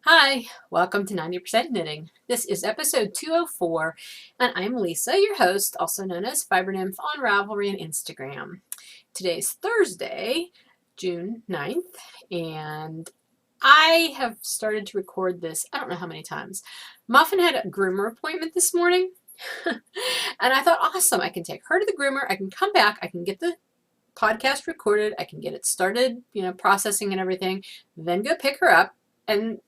Hi, welcome to 90% Knitting. This is episode 204, and I'm Lisa, your host, also known as Fiber Nymph on Ravelry and Instagram. Today's Thursday, June 9th, and I have started to record this, I don't know how many times. Muffin had a groomer appointment this morning, and I thought, awesome, I can take her to the groomer, I can come back, I can get the podcast recorded, I can get it started, processing and everything, then go pick her up, and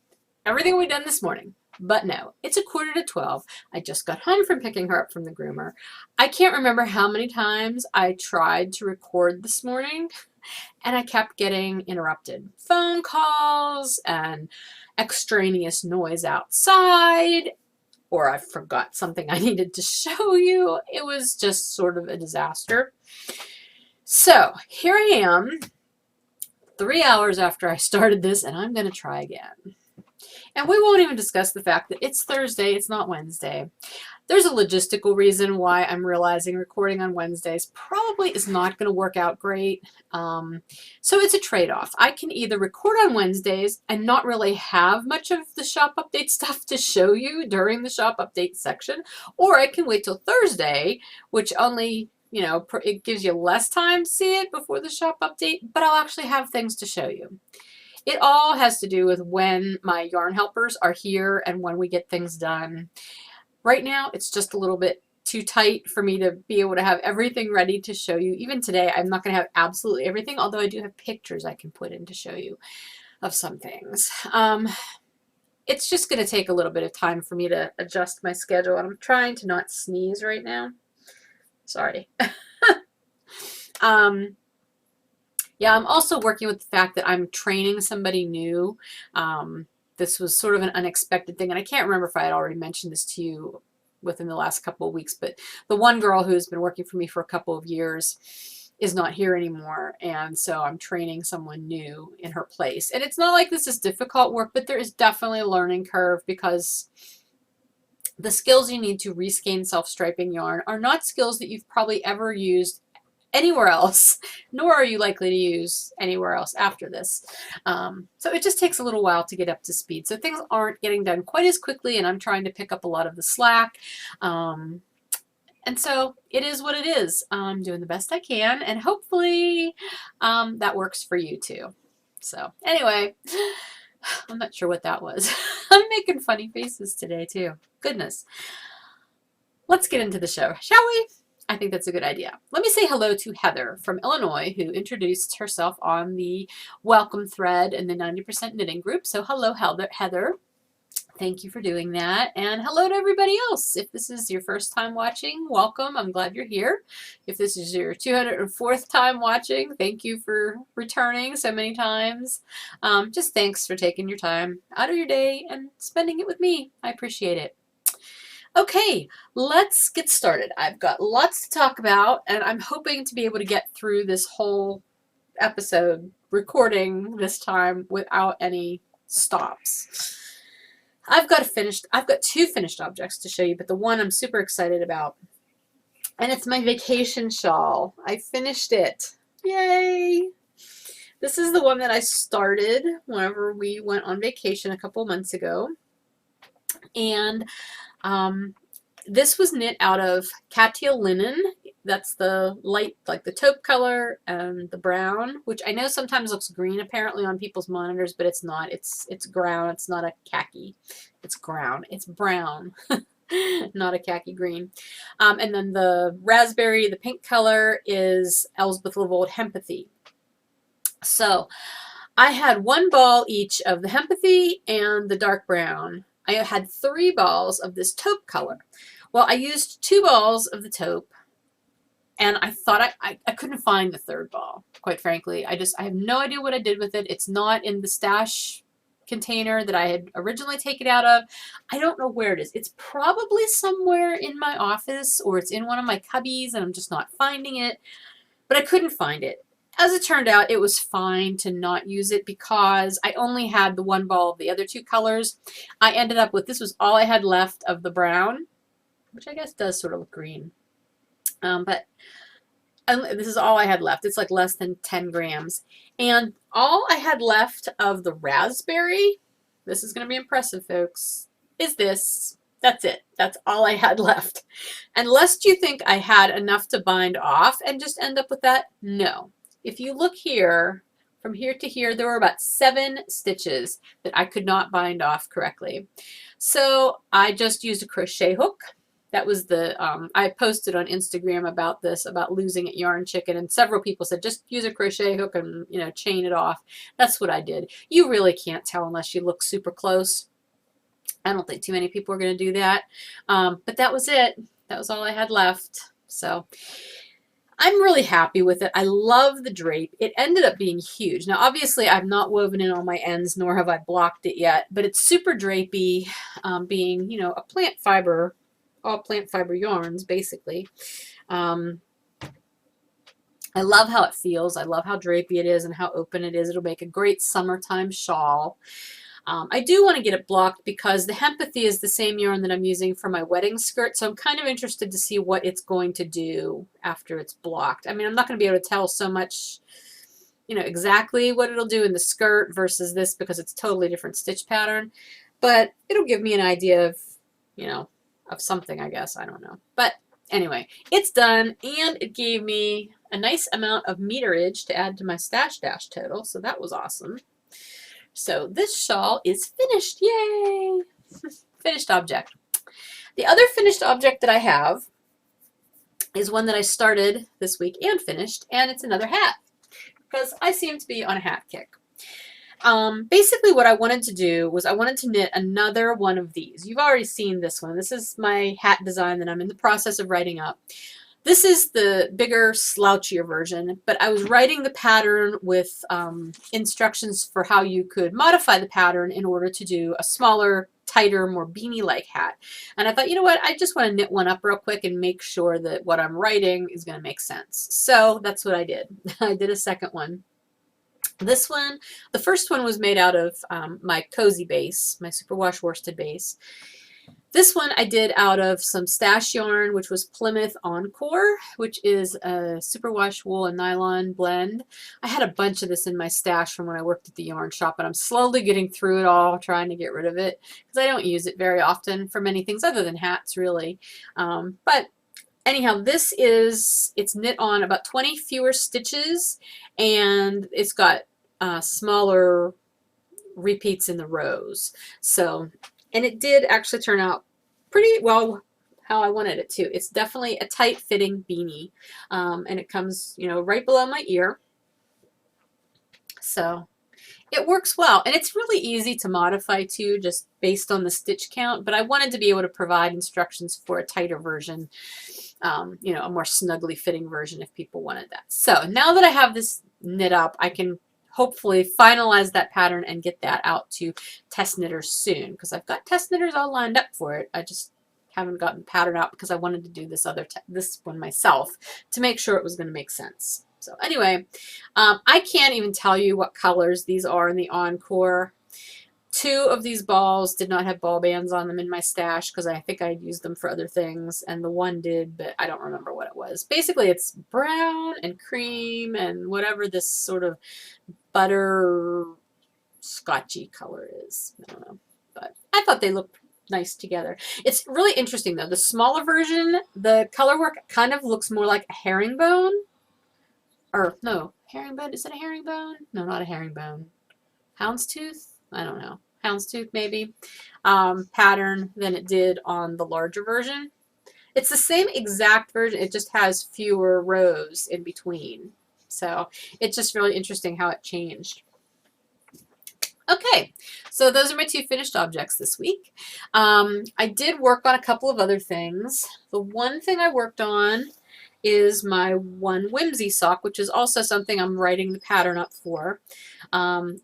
everything we've done this morning. But no, it's 11:45. I just got home from picking her up from the groomer. I can't remember how many times I tried to record this morning and I kept getting interrupted. Phone calls and extraneous noise outside, or I forgot something I needed to show you. It was just sort of a disaster. So here I am, 3 hours after I started this, and I'm going to try again. And we won't even discuss the fact that it's Thursday, it's not Wednesday. There's a logistical reason why I'm realizing recording on Wednesdays probably is not going to work out great. So it's a trade-off. I can either record on Wednesdays and not really have much of the shop update stuff to show you during the shop update section, or I can wait till Thursday, which only, it gives you less time to see it before the shop update, but I'll actually have things to show you. It all has to do with when my yarn helpers are here and when we get things done. Right now, it's just a little bit too tight for me to be able to have everything ready to show you. Even today, I'm not going to have absolutely everything, although I do have pictures I can put in to show you of some things. It's just going to take a little bit of time for me to adjust my schedule, and I'm trying to not sneeze right now. Sorry. Yeah, I'm also working with the fact that I'm training somebody new. This was sort of an unexpected thing, and I can't remember if I had already mentioned this to you within the last couple of weeks, but the one girl who's been working for me for a couple of years is not here anymore, and so I'm training someone new in her place. And it's not like this is difficult work, but there is definitely a learning curve because the skills you need to reskein self-striping yarn are not skills that you've probably ever used anywhere else, nor are you likely to use anywhere else after this. So it just takes a little while to get up to speed. So things aren't getting done quite as quickly, and I'm trying to pick up a lot of the slack. And so it is what it is. I'm doing the best I can, and hopefully that works for you too. So anyway, I'm not sure what that was. I'm making funny faces today too. Goodness. Let's get into the show, shall we? I think that's a good idea. Let me say hello to Heather from Illinois, who introduced herself on the welcome thread in the 90% Knitting group. So hello, Heather. Thank you for doing that. And hello to everybody else. If this is your first time watching, welcome. I'm glad you're here. If this is your 204th time watching, thank you for returning so many times. Just thanks for taking your time out of your day and spending it with me. I appreciate it. Okay, let's get started. I've got lots to talk about, and I'm hoping to be able to get through this whole episode recording this time without any stops. I've got two finished objects to show you, but the one I'm super excited about, and it's my vacation shawl. I finished it. Yay! This is the one that I started whenever we went on vacation a couple months ago, and this was knit out of Catia linen. That's the light, like the taupe color, and the brown, which I know sometimes looks green apparently on people's monitors, but it's not. It's brown. It's not a khaki. It's brown. It's brown, not a khaki green. And then the raspberry, the pink color, is Elspeth Levold Hempathy. So I had one ball each of the Hempathy and the dark brown. I had 3 balls of this taupe color. Well, I used 2 balls of the taupe, and I thought I couldn't find the 3rd ball, quite frankly. I have no idea what I did with it. It's not in the stash container that I had originally taken out of. I don't know where it is. It's probably somewhere in my office, or it's in one of my cubbies, and I'm just not finding it. But I couldn't find it. As it turned out, it was fine to not use it because I only had the 1 ball of the other 2 colors. I ended up with, this was all I had left of the brown, which I guess does sort of look green. But this is all I had left. It's like less than 10 grams. And all I had left of the raspberry this is going to be impressive, folks, is this. That's it. That's all I had left. And lest you think I had enough to bind off and just end up with that, no. If you look here, from here to here, there were about 7 stitches that I could not bind off correctly. So I just used a crochet hook. That was the, I posted on Instagram about this, about losing at Yarn Chicken, and several people said, just use a crochet hook and, you know, chain it off. That's what I did. You really can't tell unless you look super close. I don't think too many people are going to do that. But that was it. That was all I had left. So I'm really happy with it. I love the drape. It ended up being huge. Now, obviously, I've not woven in all my ends, nor have I blocked it yet, but it's super drapey, being, you know, a plant fiber, all plant fiber yarns, basically. I love how it feels. I love how drapey it is and how open it is. It'll make a great summertime shawl. I do want to get it blocked because the Hempathy is the same yarn that I'm using for my wedding skirt, so I'm kind of interested to see what it's going to do after it's blocked. I mean, I'm not going to be able to tell so much, you know, exactly what it'll do in the skirt versus this because it's totally different stitch pattern, but it'll give me an idea of, you know, of something, I guess. I don't know. But anyway, it's done, and it gave me a nice amount of meterage to add to my stash dash total, so that was awesome. So this shawl is finished. Yay! Finished object. The other finished object that I have is one that I started this week and finished, and it's another hat because I seem to be on a hat kick. Basically what I wanted to do was I wanted to knit another one of these. You've already seen this one. This is my hat design that I'm in the process of writing up. This is the bigger, slouchier version, but I was writing the pattern with instructions for how you could modify the pattern in order to do a smaller, tighter, more beanie-like hat. And I thought, you know what, I just want to knit one up real quick and make sure that what I'm writing is going to make sense. So that's what I did. I did a second one. This one, the first one was made out of my cozy base, my superwash worsted base. This one I did out of some stash yarn, which was Plymouth Encore, which is a superwash wool and nylon blend. I had a bunch of this in my stash from when I worked at the yarn shop, and I'm slowly getting through it all, trying to get rid of it, because I don't use it very often for many things other than hats, really. But anyhow, it's knit on about 20 fewer stitches, and it's got smaller repeats in the rows. So, and it did actually turn out pretty well how I wanted it to. It's definitely a tight fitting beanie, and it comes, you know, right below my ear. So it works well, and it's really easy to modify too, just based on the stitch count, but I wanted to be able to provide instructions for a tighter version, you know, a more snugly fitting version if people wanted that. So now that I have this knit up, I can hopefully finalize that pattern and get that out to test knitters soon, because I've got test knitters all lined up for it. I just haven't gotten the pattern out because I wanted to do this one myself to make sure it was going to make sense. So anyway, I can't even tell you what colors these are in the Encore. 2 of these balls did not have ball bands on them in my stash because I think I'd used them for other things, and the one did, but I don't remember what it was. Basically, it's brown and cream and whatever this sort of butter scotchy color is. I don't know, but I thought they looked nice together. It's really interesting though. The smaller version, the color work kind of looks more like a herringbone. Or no, herringbone. Is it a herringbone? No, not a herringbone. Houndstooth? I don't know. Houndstooth maybe. Pattern than it did on the larger version. It's the same exact version. It just has fewer rows in between. So it's just really interesting how it changed. Okay, so those are my 2 finished objects this week. I did work on a couple of other things. The one thing I worked on is my one Whimsy sock, which is also something I'm writing the pattern up for. I'm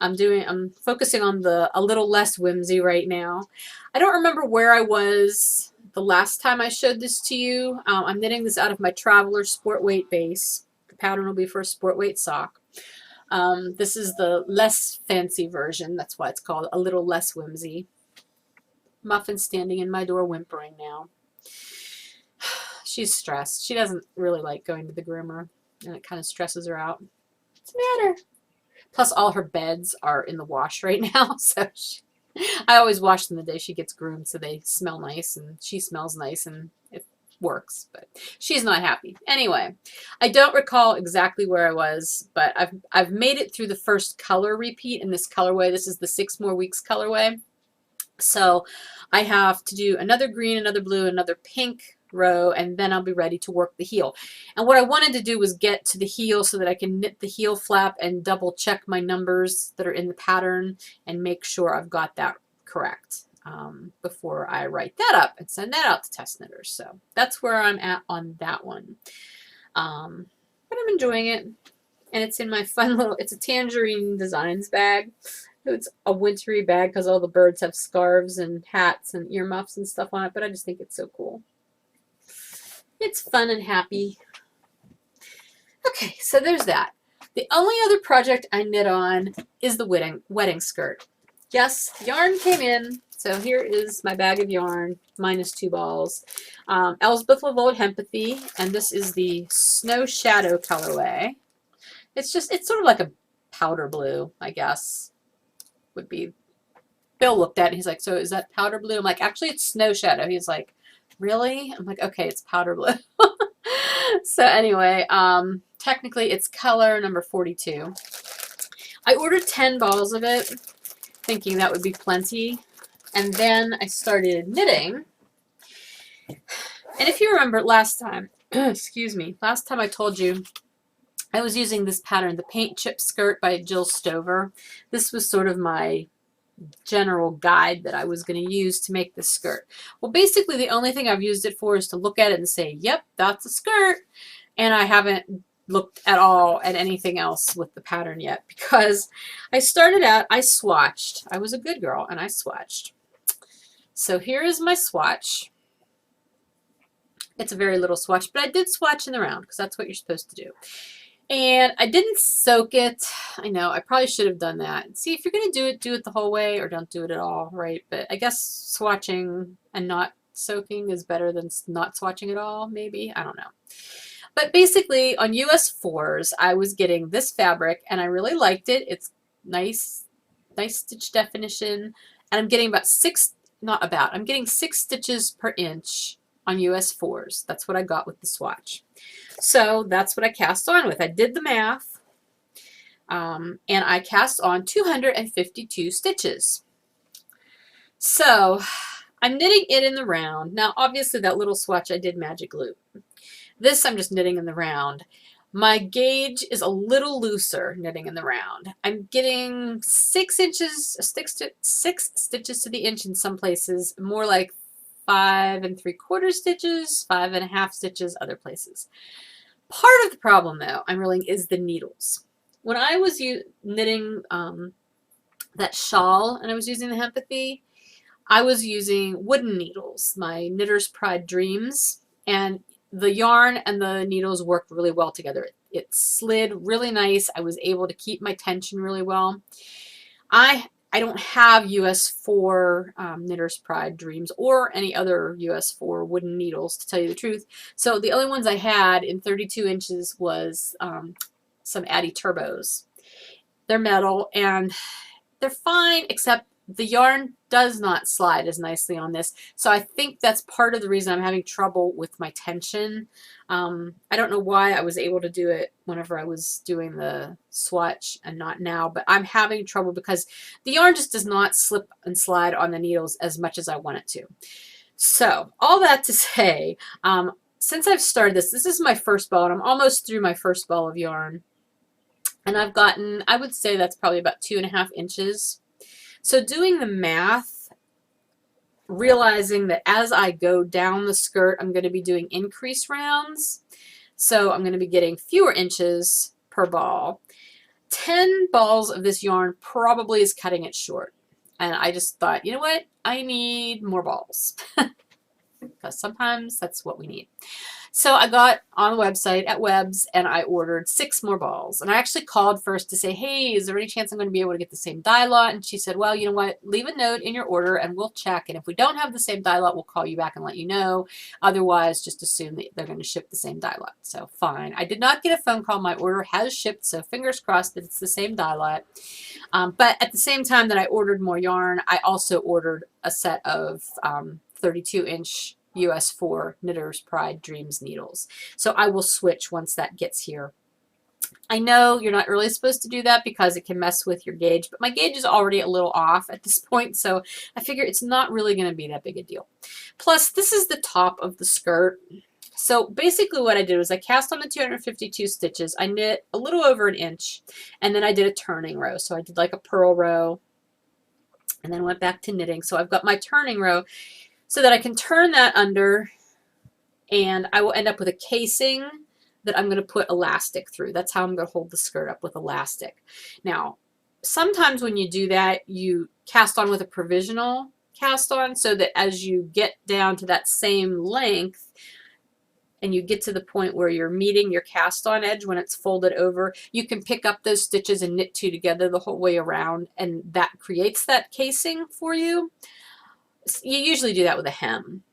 focusing on a little less whimsy right now. I don't remember where I was the last time I showed this to you. I'm knitting this out of my Traveler Sport Weight base. The pattern will be for a sport weight sock. This is the less fancy version. That's why it's called a little less whimsy. Muffin's standing in my door whimpering now. She's stressed. She doesn't really like going to the groomer, and it kind of stresses her out. What's the matter? Plus, all her beds are in the wash right now, so I always wash them the day she gets groomed so they smell nice and she smells nice and it works, but she's not happy. Anyway, I don't recall exactly where I was, but I've made it through the first color repeat in this colorway. This is the 6 More Weeks colorway. So I have to do another green, another blue, another pink row, and then I'll be ready to work the heel. And what I wanted to do was get to the heel so that I can knit the heel flap and double check my numbers that are in the pattern and make sure I've got that correct before I write that up and send that out to test knitters. So that's where I'm at on that one. But I'm enjoying it. And it's in my fun little, it's a Tangerine Designs bag. It's a wintry bag because all the birds have scarves and hats and earmuffs and stuff on it, but I just think it's so cool. It's fun and happy. Okay, so there's that. The only other project I knit on is the wedding skirt. Yes, yarn came in, so here is my bag of yarn, minus 2 balls. Elsbeth Lavold Hempathy, and this is the Snow Shadow colorway. It's sort of like a powder blue, I guess, would be. Bill looked at it and he's like, so is that powder blue? I'm like, actually it's Snow Shadow. He's like, really? I'm like, okay, it's powder blue. So anyway, technically it's color number 42. I ordered 10 balls of it, thinking that would be plenty. And then I started knitting. And if you remember last time, excuse me, last time I told you I was using this pattern, the Paint Chip Skirt by Jill Stover. This was sort of my general guide that I was going to use to make this skirt. Well, basically the only thing I've used it for is to look at it and say, yep, that's a skirt. And I haven't looked at all at anything else with the pattern yet because I started out, I swatched. I was a good girl and I swatched. So here is my swatch. It's a very little swatch, but I did swatch in the round because that's what you're supposed to do. And I didn't soak it. I know, I probably should have done that. See, if you're going to do it the whole way or don't do it at all, right? But I guess swatching and not soaking is better than not swatching at all, maybe. I don't know. But basically, on US 4s, I was getting this fabric, and I really liked it. It's nice stitch definition. And I'm getting I'm getting 6 stitches per inch on US 4s. That's what I got with the swatch. So that's what I cast on with. I did the math, and I cast on 252 stitches. So I'm knitting it in the round. Now, obviously, that little swatch I did magic loop. This I'm just knitting in the round. My gauge is a little looser knitting in the round. I'm getting 6 stitches to the inch in some places, more like 5 3/4 stitches, 5 1/2 stitches other places. Part of the problem, though, I'm realizing, is the needles. When I was knitting that shawl and I was using the Hempathy, I was using wooden needles, my Knitter's Pride Dreams, and the yarn and the needles worked really well together. It slid really nice. I was able to keep my tension really well. I don't have US 4 Knitter's Pride Dreams or any other US 4 wooden needles, to tell you the truth. So the only ones I had in 32 inches was some Addi Turbos. They're metal and they're fine, except the yarn does not slide as nicely on this. So I think that's part of the reason I'm having trouble with my tension. I don't know why I was able to do it whenever I was doing the swatch and not now, but I'm having trouble because the yarn just does not slip and slide on the needles as much as I want it to. So all that to say, since I've started this is my first ball, and I'm almost through my first ball of yarn. And I've gotten, I would say that's probably about 2.5 inches. So doing the math, realizing that as I go down the skirt, I'm going to be doing increase rounds. So I'm going to be getting fewer inches per ball. 10 balls of this yarn probably is cutting it short. And I just thought, you know what? I need more balls. Because sometimes that's what we need. So I got on the website at Webs and I ordered 6 more balls. And I actually called first to say, hey, is there any chance I'm going to be able to get the same dye lot? And she said, well, you know what? Leave a note in your order and we'll check. And if we don't have the same dye lot, we'll call you back and let you know. Otherwise, just assume that they're going to ship the same dye lot. So fine. I did not get a phone call. My order has shipped, so fingers crossed that it's the same dye lot. But at the same time that I ordered more yarn, I also ordered a set of 32-inch US 4 Knitter's Pride Dreams needles. So I will switch once that gets here. I know you're not really supposed to do that because it can mess with your gauge, but my gauge is already a little off at this point, so I figure it's not really going to be that big a deal. Plus, this is the top of the skirt. So basically what I did was I cast on the 252 stitches. I knit a little over an inch, and then I did a turning row. So I did like a purl row, and then went back to knitting. So I've got my turning row so that I can turn that under, and I will end up with a casing that I'm going to put elastic through. That's how I'm going to hold the skirt up, with elastic. Now, sometimes when you do that, you cast on with a provisional cast on, so that as you get down to that same length and you get to the point where you're meeting your cast on edge when it's folded over, you can pick up those stitches and knit 2 together the whole way around, and that creates that casing for you. You usually do that with a hem,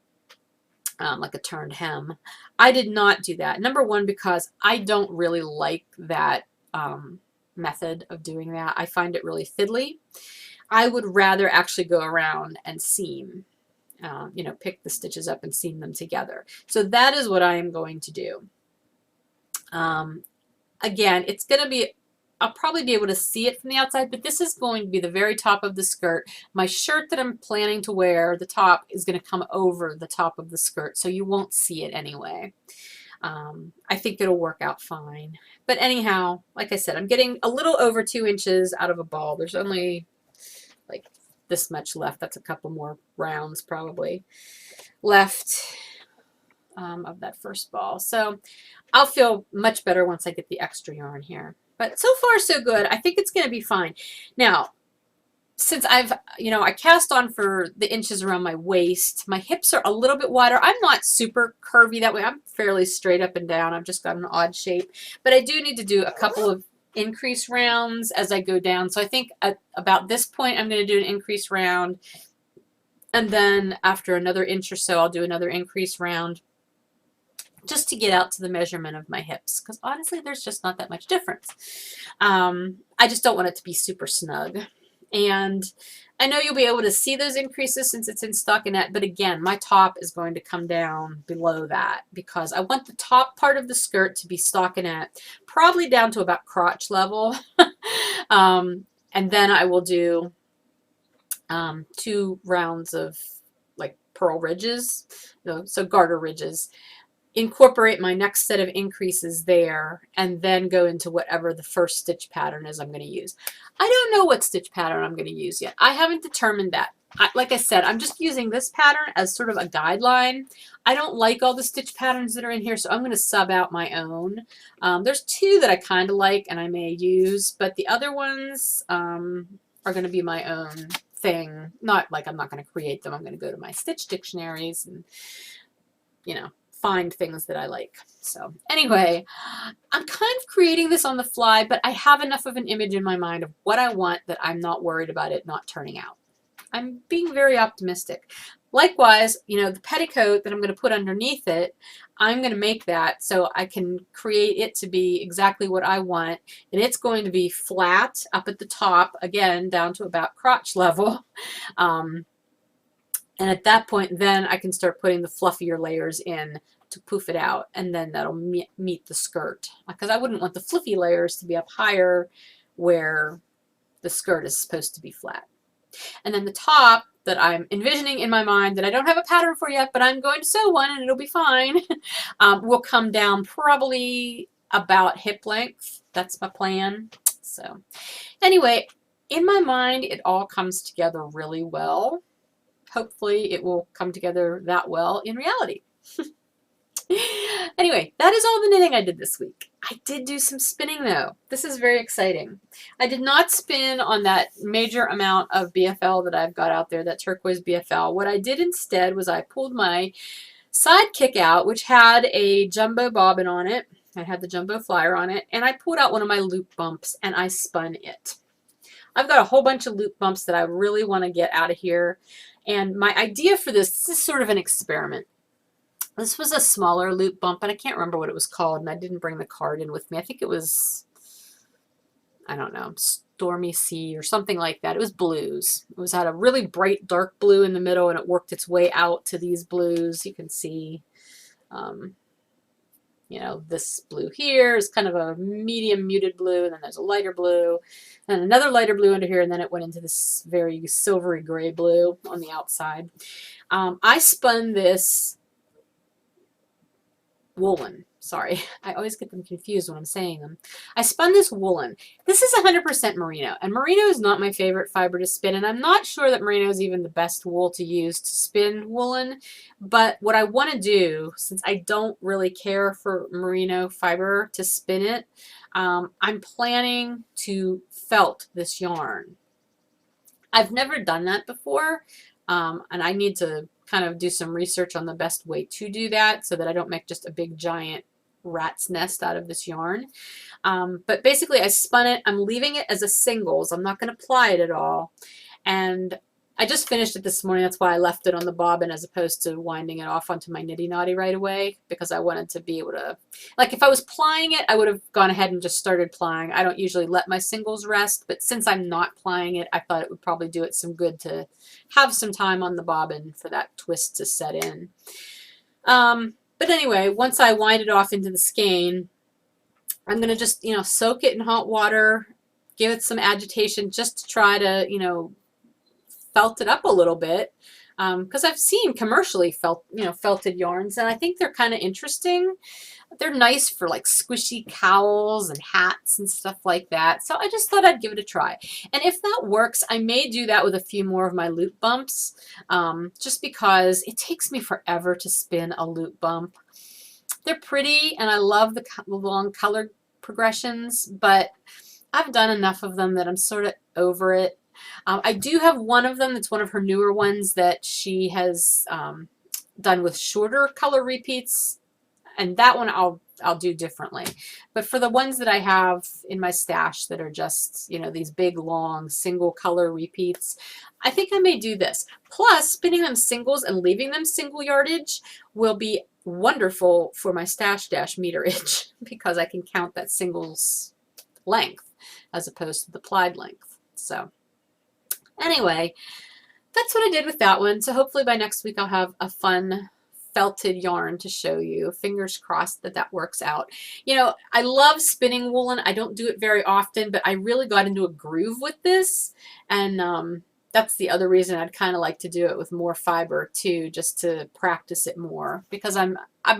like a turned hem. I did not do that. Number one, because I don't really like that method of doing that. I find it really fiddly. I would rather actually go around and seam, you know, pick the stitches up and seam them together. So that is what I am going to do. Again, it's going to be, I'll probably be able to see it from the outside, but this is going to be the very top of the skirt. My shirt that I'm planning to wear, the top, is going to come over the top of the skirt, so you won't see it anyway. I think it'll work out fine. But anyhow, like I said, I'm getting a little over 2 inches out of a ball. There's only like this much left. That's a couple more rounds probably left of that first ball. So I'll feel much better once I get the extra yarn here. But so far so good. I think it's going to be fine. Now, since I've, you know, I cast on for the inches around my waist, my hips are a little bit wider. I'm not super curvy that way. I'm fairly straight up and down. I've just got an odd shape. But I do need to do a couple of increase rounds as I go down. So I think at about this point, I'm going to do an increase round. And then after another inch or so, I'll do another increase round, just to get out to the measurement of my hips, because honestly there's just not that much difference. I just don't want it to be super snug, and I know you'll be able to see those increases since it's in stockinette, but again, my top is going to come down below that because I want the top part of the skirt to be stockinette, probably down to about crotch level. And then I will do 2 rounds of like purl ridges, so garter ridges, incorporate my next set of increases there, and then go into whatever the first stitch pattern is I'm going to use. I don't know what stitch pattern I'm going to use yet. I haven't determined that. Like I said, I'm just using this pattern as sort of a guideline. I don't like all the stitch patterns that are in here, so I'm going to sub out my own. There's 2 that I kind of like and I may use, but the other ones are going to be my own thing. Not like I'm not going to create them. I'm going to go to my stitch dictionaries and, you know, find things that I like. So anyway, I'm kind of creating this on the fly, but I have enough of an image in my mind of what I want that I'm not worried about it not turning out. I'm being very optimistic. Likewise, you know, the petticoat that I'm going to put underneath it, I'm going to make that so I can create it to be exactly what I want, and it's going to be flat up at the top, again down to about crotch level. And at that point, then I can start putting the fluffier layers in to poof it out, and then that'll meet the skirt. Because I wouldn't want the fluffy layers to be up higher where the skirt is supposed to be flat. And then the top that I'm envisioning in my mind, that I don't have a pattern for yet, but I'm going to sew one and it'll be fine, will come down probably about hip length. That's my plan. So anyway, in my mind, it all comes together really well. Hopefully it will come together that well in reality. Anyway, that is all the knitting I did this week. I did do some spinning though. This is very exciting. I did not spin on that major amount of BFL that I've got out there, that turquoise BFL. What I did instead was I pulled my side kick out, which had a jumbo bobbin on it. I had the jumbo flyer on it, and I pulled out one of my loop bumps and I spun it. I've got a whole bunch of loop bumps that I really want to get out of here. And my idea for this is sort of an experiment. This was a smaller loop bump, and I can't remember what it was called, and I didn't bring the card in with me. I think it was, I don't know, Stormy Sea or something like that. It was blues. It had a really bright dark blue in the middle, and it worked its way out to these blues. You can see, you know, this blue here is kind of a medium muted blue, and then there's a lighter blue, and another lighter blue under here, and then it went into this very silvery gray blue on the outside. I spun this woolen. Sorry, I always get them confused when I'm saying them. I spun this woolen. This is 100% merino, and merino is not my favorite fiber to spin, and I'm not sure that merino is even the best wool to use to spin woolen, but what I want to do, since I don't really care for merino fiber to spin it, I'm planning to felt this yarn. I've never done that before, and I need to kind of do some research on the best way to do that so that I don't make just a big giant rat's nest out of this yarn. But basically I spun it. I'm leaving it as a singles. I'm not going to ply it at all. And I just finished it this morning. That's why I left it on the bobbin as opposed to winding it off onto my Niddy Noddy right away, because I wanted to be able to, like if I was plying it, I would have gone ahead and just started plying. I don't usually let my singles rest, but since I'm not plying it, I thought it would probably do it some good to have some time on the bobbin for that twist to set in. But anyway, once I wind it off into the skein, I'm going to just, you know, soak it in hot water, give it some agitation just to try to, you know, felt it up a little bit, because I've seen commercially felted yarns, and I think they're kind of interesting. They're nice for like squishy cowls and hats and stuff like that. So I just thought I'd give it a try. And if that works, I may do that with a few more of my loop bumps, just because it takes me forever to spin a loop bump. They're pretty, and I love the long color progressions, but I've done enough of them that I'm sort of over it. I do have one of them that's one of her newer ones that she has done with shorter color repeats, and that one I'll do differently. But for the ones that I have in my stash that are just, you know, these big long single color repeats, I think I may do this. Plus, spinning them singles and leaving them single yardage will be wonderful for my stash dash meterage because I can count that singles length as opposed to the plied length. So anyway, that's what I did with that one. So hopefully by next week I'll have a fun felted yarn to show you. Fingers crossed that that works out. You know, I love spinning woolen. I don't do it very often, but I really got into a groove with this, and that's the other reason I'd kind of like to do it with more fiber too, just to practice it more, because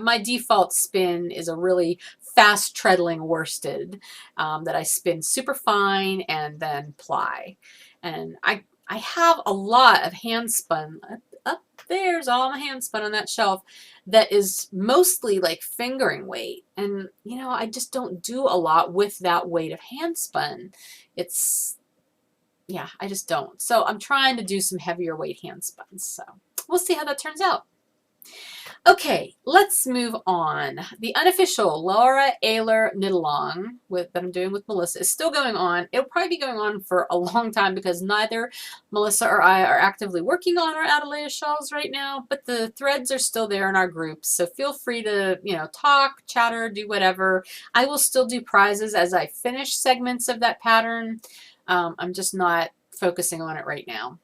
my default spin is a really fast treadling worsted that I spin super fine and then ply. And I have a lot of hand spun. Up there's all my hand spun on that shelf that is mostly like fingering weight. And, you know, I just don't do a lot with that weight of hand spun. Yeah, I just don't. So I'm trying to do some heavier weight hand spun. So we'll see how that turns out. Okay, let's move on. The unofficial Laura Ayler knit-along that I'm doing with Melissa is still going on. It'll probably be going on for a long time because neither Melissa or I are actively working on our Atalaya shawls right now, but the threads are still there in our groups, so feel free to, you know, talk, chatter, do whatever. I will still do prizes as I finish segments of that pattern. I'm just not focusing on it right now.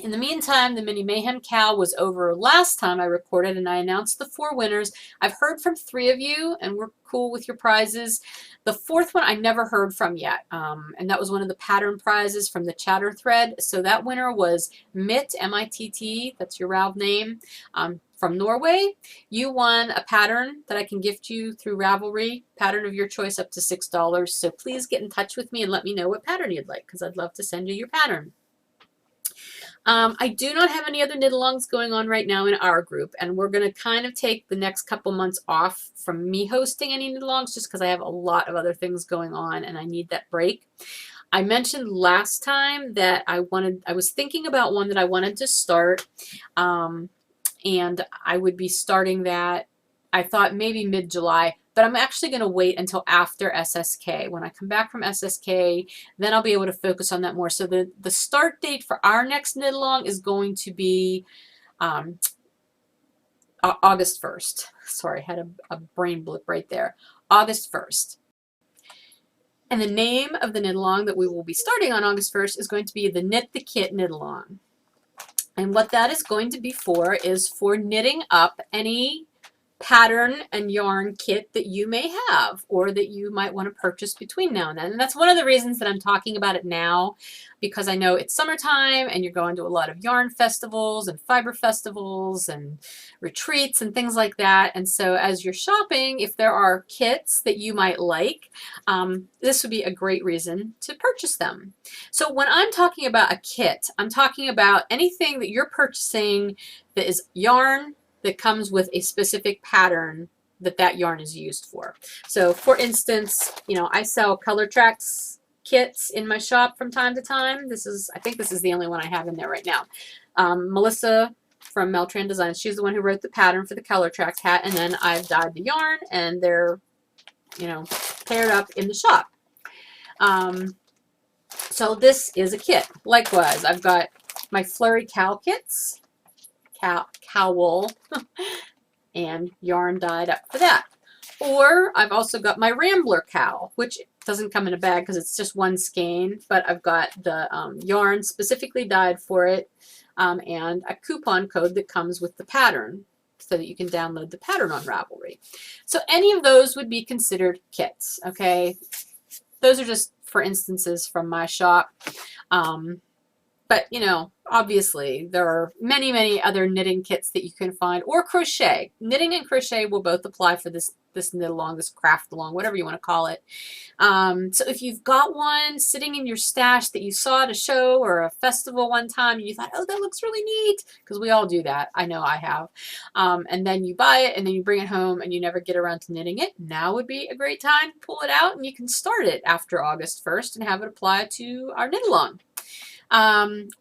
In the meantime, the Mini Mayhem Cow was over last time I recorded, and I announced the 4 winners. I've heard from 3 of you, and we're cool with your prizes. The 4th one I never heard from yet, and that was one of the pattern prizes from the chatter thread. So that winner was Mitt, M-I-T-T, that's your Rav name, from Norway. You won a pattern that I can gift you through Ravelry, pattern of your choice up to $6. So please get in touch with me and let me know what pattern you'd like, because I'd love to send you your pattern. I do not have any other knit-alongs going on right now in our group, and we're going to kind of take the next couple months off from me hosting any knit-alongs just because I have a lot of other things going on and I need that break. I mentioned last time that I was thinking about one that I wanted to start, and I would be starting that, I thought maybe mid-July, but I'm actually going to wait until after SSK. When I come back from SSK, then I'll be able to focus on that more. So the start date for our next knit along is going to be August 1st. Sorry, I had a brain blip right there. August 1st. And the name of the knit along that we will be starting on August 1st is going to be the Knit the Kit knit along. And what that is going to be for is for knitting up any pattern and yarn kit that you may have or that you might want to purchase between now and then. And that's one of the reasons that I'm talking about it now, because I know it's summertime and you're going to a lot of yarn festivals and fiber festivals and retreats and things like that. And so as you're shopping, if there are kits that you might like, this would be a great reason to purchase them. So when I'm talking about a kit, I'm talking about anything that you're purchasing that is yarn that comes with a specific pattern that yarn is used for. So for instance, you know, I sell ColorTrax kits in my shop from time to time. I think this is the only one I have in there right now. Melissa from Meltran Designs, she's the one who wrote the pattern for the ColorTrax hat, and then I've dyed the yarn and they're, you know, paired up in the shop. So this is a kit. Likewise, I've got my Flurry cowl kits, cowl and yarn dyed up for that. Or I've also got my Rambler cowl, which doesn't come in a bag because it's just one skein, but I've got the yarn specifically dyed for it, and a coupon code that comes with the pattern so that you can download the pattern on Ravelry. So any of those would be considered kits, okay? Those are just for instances from my shop. But, you know, obviously there are many, many other knitting kits that you can find, or crochet. Knitting and crochet will both apply for this knit along, this craft along, whatever you want to call it. So if you've got one sitting in your stash that you saw at a show or a festival one time and you thought, oh, that looks really neat, because we all do that. I know I have. And then you buy it and then you bring it home and you never get around to knitting it. Now would be a great time to pull it out and you can start it after August 1st and have it apply to our knit along.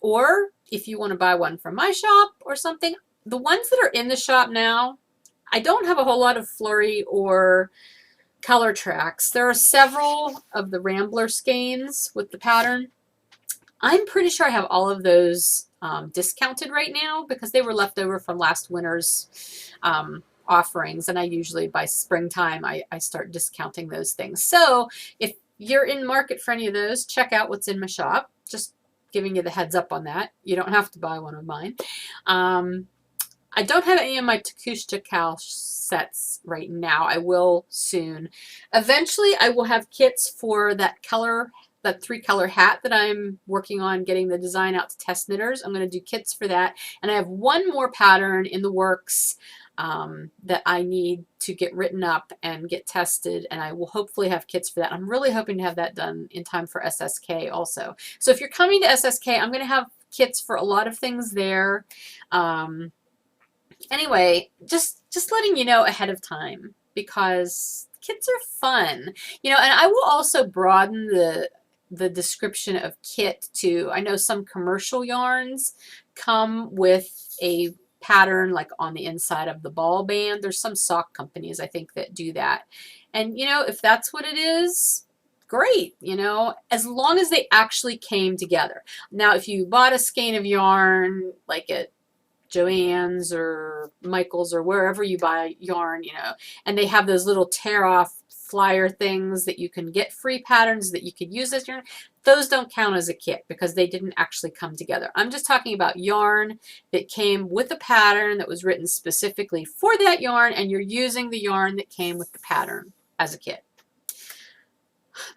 Or if you want to buy one from my shop or something, the ones that are in the shop now, I don't have a whole lot of Flurry or ColorTrax. There are several of the Rambler skeins with the pattern. I'm pretty sure I have all of those discounted right now because they were left over from last winter's offerings, and I usually by springtime I start discounting those things. So if you're in market for any of those, check out what's in my shop. Just giving you the heads up on that. You don't have to buy one of mine. I don't have any of my Takushta cowl sets right now. I will soon. Eventually, I will have kits for that 3-color hat that I'm working on getting the design out to test knitters. I'm going to do kits for that. And I have one more pattern in the works that I need to get written up and get tested, and I will hopefully have kits for that. I'm really hoping to have that done in time for SSK also. So if you're coming to SSK, I'm going to have kits for a lot of things there. Anyway, just letting you know ahead of time, because kits are fun, you know. And I will also broaden the description of kit to, I know some commercial yarns come with a pattern like on the inside of the ball band. There's some sock companies I think that do that, and you know, if that's what it is, great, you know, as long as they actually came together. Now if you bought a skein of yarn like at Joann's or Michael's or wherever you buy yarn, you know, and they have those little tear off flyer things that you can get free patterns that you could use as yarn, those don't count as a kit because they didn't actually come together. I'm just talking about yarn that came with a pattern that was written specifically for that yarn, and you're using the yarn that came with the pattern as a kit.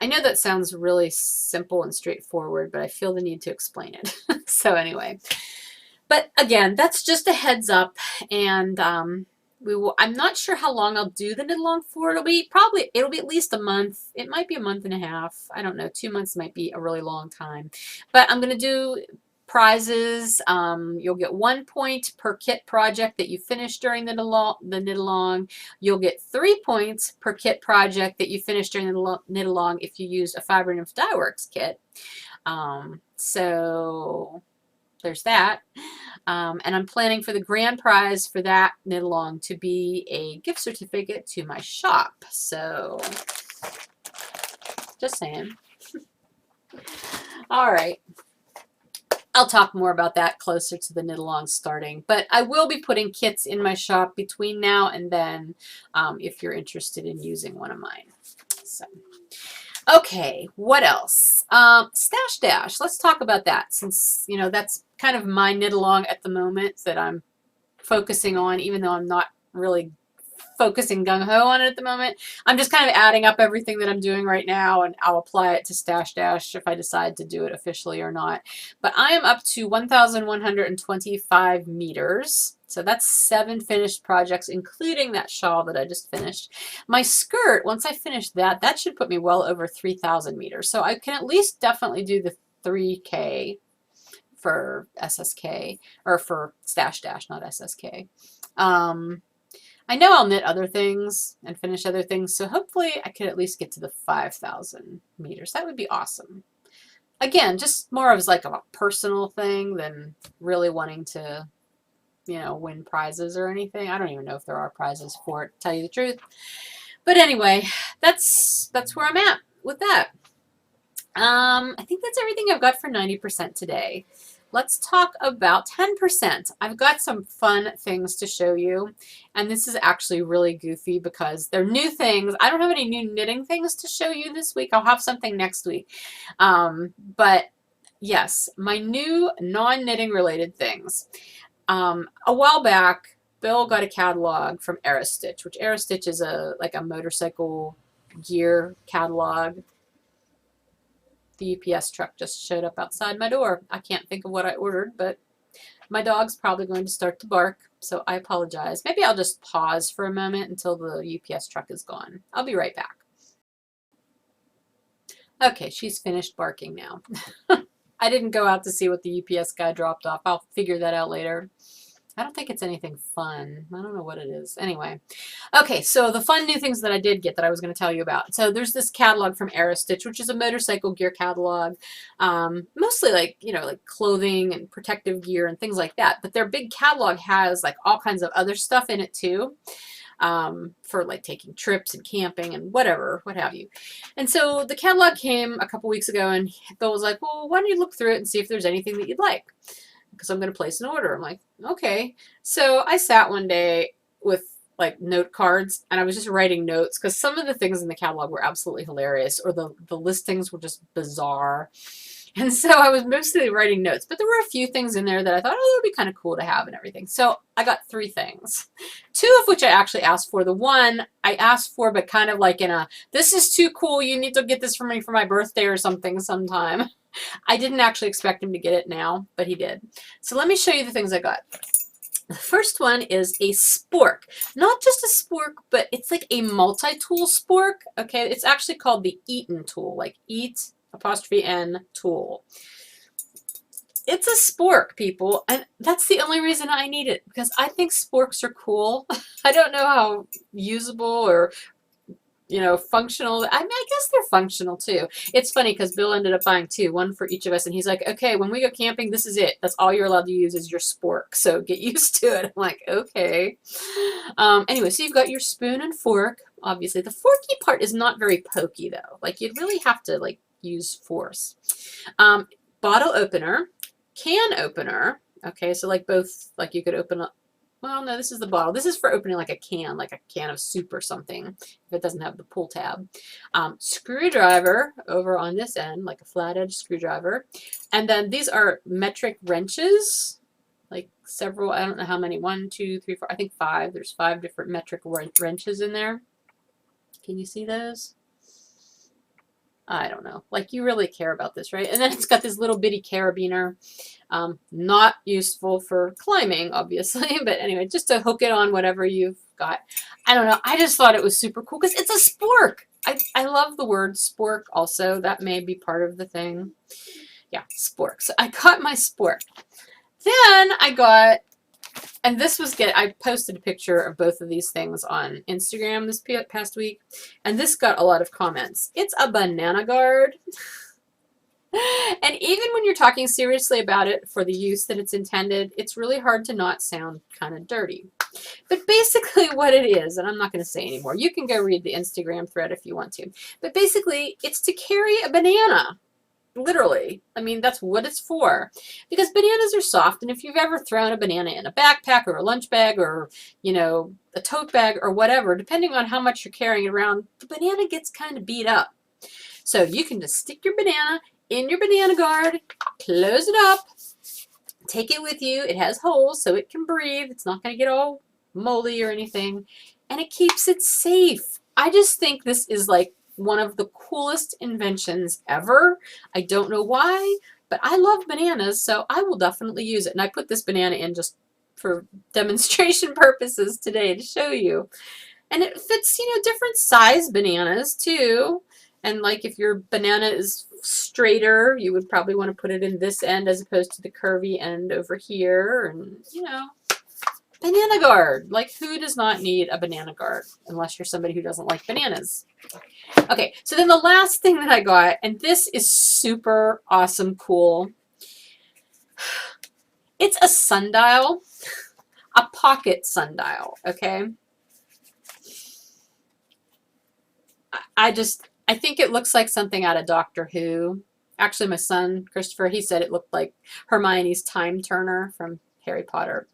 I know that sounds really simple and straightforward, but I feel the need to explain it. So anyway, but again, that's just a heads up, and I'm not sure how long I'll do the knit along for. It'll be at least a month. It might be a month and a half. I don't know. 2 months might be a really long time. But I'm going to do prizes. You'll get 1 point per kit project that you finish during the knit along. You'll get 3 points per kit project that you finish during the knit along if you use a Fiber Nymph Dye Works kit. So there's that. And I'm planning for the grand prize for that knit along to be a gift certificate to my shop. So just saying. All right. I'll talk more about that closer to the knit along starting, but I will be putting kits in my shop between now and then if you're interested in using one of mine. So, okay, what else? Stash Dash. Let's talk about that since, you know, that's kind of my knit along at the moment that I'm focusing on, even though I'm not really focusing gung-ho on it at the moment. I'm just kind of adding up everything that I'm doing right now, and I'll apply it to Stash Dash if I decide to do it officially or not. But I am up to 1,125 meters. So that's 7 finished projects, including that shawl that I just finished. My skirt, once I finish that, that should put me well over 3,000 meters. So I can at least definitely do the 3K for SSK, or for Stash Dash, not SSK. I know I'll knit other things and finish other things, so hopefully I could at least get to the 5,000 meters. That would be awesome. Again, just more of like a personal thing than really wanting to, you know, win prizes or anything. I don't even know if there are prizes for it, to tell you the truth. But anyway, that's where I'm at with that. I think that's everything I've got for 90% today. Let's talk about 10%. I've got some fun things to show you, and this is actually really goofy because they're new things. I don't have any new knitting things to show you this week. I'll have something next week. But yes, my new non-knitting related things. A while back, Bill got a catalog from Aristitch, which Aristitch is like a motorcycle gear catalog. The UPS truck just showed up outside my door. I can't think of what I ordered, but my dog's probably going to start to bark, so I apologize. Maybe I'll just pause for a moment until the UPS truck is gone. I'll be right back. Okay, she's finished barking now. I didn't go out to see what the UPS guy dropped off. I'll figure that out later. I don't think it's anything fun. I don't know what it is. Anyway. Okay, so the fun new things that I did get that I was going to tell you about. So there's this catalog from Aristitch, which is a motorcycle gear catalog. Mostly like, you know, like clothing and protective gear and things like that. But their big catalog has like all kinds of other stuff in it too. For like taking trips and camping and whatever, what have you. And so the catalog came a couple weeks ago, and Bill was like, well, why don't you look through it and see if there's anything that you'd like? Because I'm going to place an order. I'm like, okay. So I sat one day with like note cards, and I was just writing notes because some of the things in the catalog were absolutely hilarious, or the listings were just bizarre. And so I was mostly writing notes, but there were a few things in there that I thought, oh, that would be kind of cool to have and everything. So I got 3 things, 2 of which I actually asked for. The one I asked for, but kind of like in a, this is too cool, you need to get this for me for my birthday or something sometime. I didn't actually expect him to get it now, but he did. So let me show you the things I got. The first one is a spork. Not just a spork, but it's like a multi-tool spork. Okay, it's actually called the Eaton tool, like eat apostrophe N tool. It's a spork, people, and that's the only reason I need it, because I think sporks are cool. I don't know how usable or, you know, functional. I mean, I guess they're functional too. It's funny because Bill ended up buying 2, one for each of us, and he's like, okay, when we go camping, this is it. That's all you're allowed to use is your spork, so get used to it. I'm like, okay. Anyway, so you've got your spoon and fork. Obviously, the forky part is not very pokey, though. Like, you'd really have to, like, use force. Bottle opener, can opener. Okay, so like both, like you could open up. Well, no, this is the bottle. This is for opening like a can of soup or something, if it doesn't have the pull tab. Screwdriver over on this end, like a flat edge screwdriver. And then these are metric wrenches, like several, I don't know how many, 1, 2, 3, 4, I think 5. There's 5 different metric wrenches in there. Can you see those? I don't know. Like, you really care about this, right? And then it's got this little bitty carabiner. Not useful for climbing, obviously. But anyway, just to hook it on whatever you've got. I don't know. I just thought it was super cool because it's a spork. I love the word spork also. That may be part of the thing. Yeah, spork. So I got my spork. Then I got... And this was I posted a picture of both of these things on Instagram this past week, and this got a lot of comments. It's a banana guard. And even when you're talking seriously about it for the use that it's intended, it's really hard to not sound kind of dirty. But basically what it is, and I'm not going to say anymore, you can go read the Instagram thread if you want to, but basically it's to carry a banana. Literally. I mean, that's what it's for. Because bananas are soft, and if you've ever thrown a banana in a backpack or a lunch bag or, you know, a tote bag or whatever, depending on how much you're carrying it around, the banana gets kind of beat up. So you can just stick your banana in your banana guard, close it up, take it with you. It has holes so it can breathe. It's not going to get all moldy or anything, and it keeps it safe. I just think this is like one of the coolest inventions ever. I don't know why, but I love bananas, so I will definitely use it. And I put this banana in just for demonstration purposes today to show you. And it fits, you know, different size bananas too. And like if your banana is straighter, you would probably want to put it in this end as opposed to the curvy end over here. And, you know, banana guard. Like, who does not need a banana guard unless you're somebody who doesn't like bananas? Okay, so then the last thing that I got, and this is super awesome cool. It's a sundial, a pocket sundial, okay? I think it looks like something out of Doctor Who. Actually, my son, Christopher, he said it looked like Hermione's time turner from Harry Potter.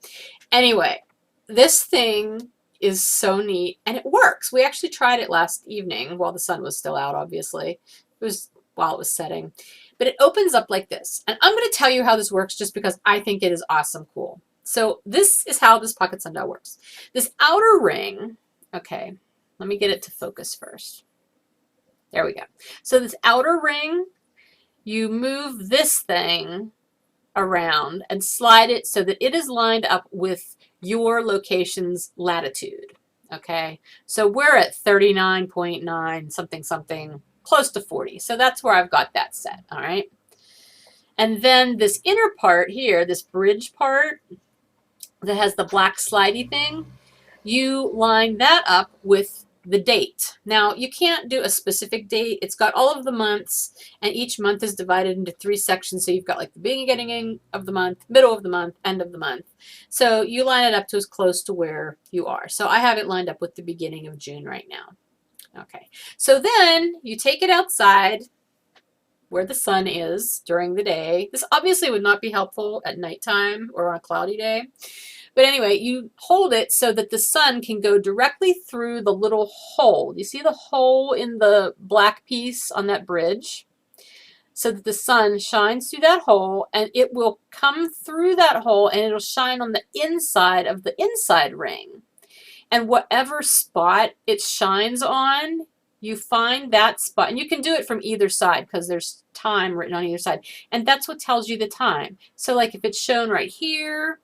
Anyway, this thing is so neat, and it works. We actually tried it last evening while the sun was still out, obviously. It was while it was setting. But it opens up like this. And I'm going to tell you how this works just because I think it is awesome cool. So this is how this pocket sundial works. This outer ring, okay, let me get it to focus first. There we go. So this outer ring, you move this thing around and slide it so that it is lined up with your location's latitude. Okay, so we're at 39.9 something something, close to 40. So that's where I've got that set. All right. And then this inner part here, this bridge part that has the black slidey thing, you line that up with the date. Now, you can't do a specific date. It's got all of the months, and each month is divided into 3 sections. So you've got like the beginning of the month, middle of the month, end of the month. So you line it up to as close to where you are. So I have it lined up with the beginning of June right now. Okay, so then you take it outside where the sun is during the day. This obviously would not be helpful at nighttime or on a cloudy day. But anyway, you hold it so that the sun can go directly through the little hole. You see the hole in the black piece on that bridge? So that the sun shines through that hole, and it will come through that hole, and it'll shine on the inside of the inside ring. And whatever spot it shines on, you find that spot. And you can do it from either side because there's time written on either side. And that's what tells you the time. So like if it's shown right here,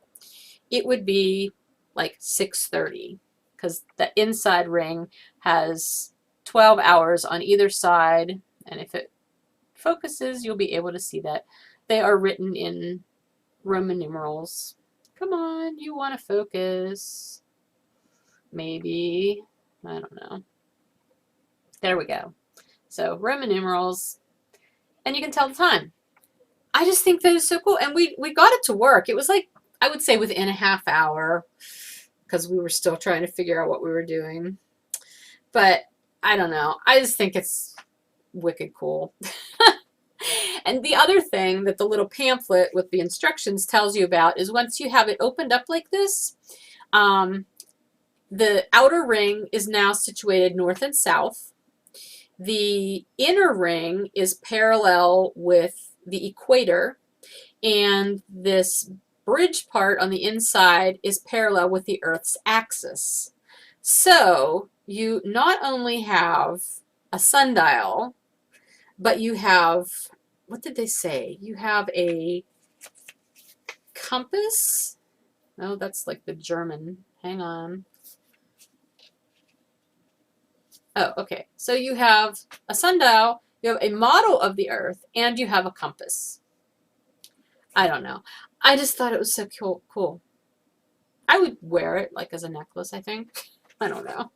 it would be like 6:30 because the inside ring has 12 hours on either side. And if it focuses, you'll be able to see that they are written in Roman numerals. Come on, you want to focus. Maybe. I don't know. There we go. So Roman numerals, and you can tell the time. I just think that is so cool. And we got it to work. It was like, I would say within a half hour because we were still trying to figure out what we were doing. But I don't know. I just think it's wicked cool. And the other thing that the little pamphlet with the instructions tells you about is once you have it opened up like this, the outer ring is now situated north and south. The inner ring is parallel with the equator, and this bridge part on the inside is parallel with the Earth's axis. So you not only have a sundial, but you have, what did they say? You have a compass. Oh, that's like the German. Hang on. Oh, okay. So you have a sundial, you have a model of the Earth, and you have a compass. I don't know. I just thought it was so cool. I would wear it like as a necklace, I think. I don't know.